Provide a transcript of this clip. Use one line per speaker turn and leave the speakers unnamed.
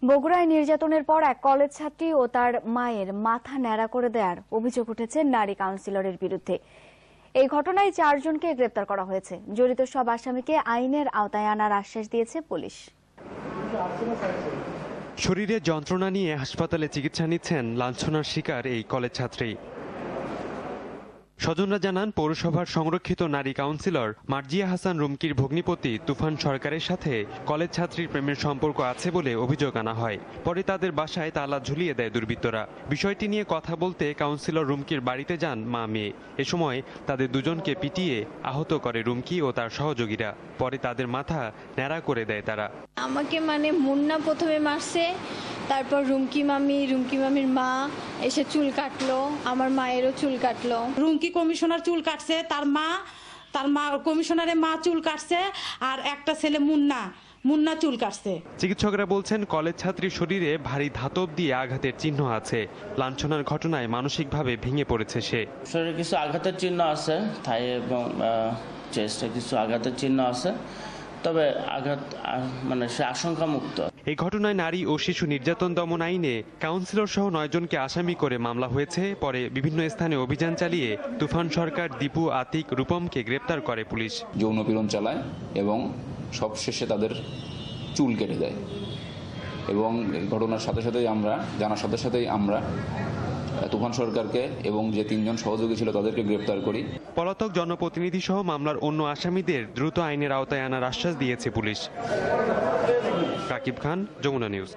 বগুড়ায় নির্যাতনের পর এক কলেজ ছাত্রী ও তার মায়ের মাথা ন্যাড়া করে দেওয়ার অভিযোগ উঠেছে নারী কাউন্সিলরের বিরুদ্ধে। এই ঘটনায় 4 জনকে গ্রেপ্তার করা হয়েছে। জড়িত সব আসামিকে আইনের আওতায় আনার আশ্বাস দিয়েছে পুলিশ।
শরীরে যন্ত্রণা নিয়ে হাসপাতালে চিকিৎসা নিচ্ছেন লাঞ্ছনার শিকার এই কলেজ ছাত্রী। স্বজনরা জানান, পৌরসভার সংরক্ষিত নারী কাউন্সিলর মার্জিয়া হাসান রুমকির ভগ্নিপতি তুফান সরকারের সাথে কলেজ ছাত্রীর প্রেমের সম্পর্ক আছে বলে অভিযোগ আনা হয়। পরে তাদের বাসায় তালা ঝুলিয়ে দেয় দুর্বৃত্তরা। বিষয়টি নিয়ে কথা বলতে কাউন্সিলর রুমকির বাড়িতে যান মা মেয়ে। এ সময় তাদের দুজনকে পিটিয়ে আহত করে রুমকি ও তার সহযোগীরা। পরে তাদের মাথা ন্যাড়া করে দেয় তারা।
আমাকে মুন্না প্রথমে মারছে, তারপর রুমকি মামির মা এসে চুল কাটলো, আমার মায়েরও চুল কাটলো।
রুমকি কমিশনার চুল কাটছে, তার মা কমিশনারের মা চুল কাটছে, আর একটা ছেলে মুন্না চুল কাটছে।
চিকিৎসকরা বলছেন, কলেজ ছাত্রীর শরীরে ভারী ধাতব দিয়ে আঘাতের চিহ্ন আছে। লাঞ্ছনার ঘটনায় মানসিকভাবে ভেঙে পড়েছে সে।
শরীরে কিছু আঘাতের চিহ্ন আছে, থাই এবং চেস্টে কিছু আঘাতের চিহ্ন আছে, তবে আঘাত সে আশঙ্কা মুক্ত।
এই ঘটনায় নারী ও শিশু নির্যাতন দমন আইনে কাউন্সিলর সহ 9 জনকে আসামি করে মামলা হয়েছে। পরে বিভিন্ন স্থানে অভিযান চালিয়ে তুফান সরকার, দীপু, আতিক, রূপমকে গ্রেপ্তার করে পুলিশ।
যৌন পীড়ন চালায় এবং সবশেষে তাদের চুল কেটে দেয়। এবং ঘটনার জানার সাথে সাথেই আমরা তুফান সরকারকে এবং যে 3 জন সহযোগী ছিল তাদেরকে গ্রেপ্তার করি।
পলাতক জনপ্রতিনিধি সহ মামলার অন্য আসামিদের দ্রুত আইনের আওতায় আনার আশ্বাস দিয়েছে পুলিশ। রাকিব খান, যমুনা নিউজ।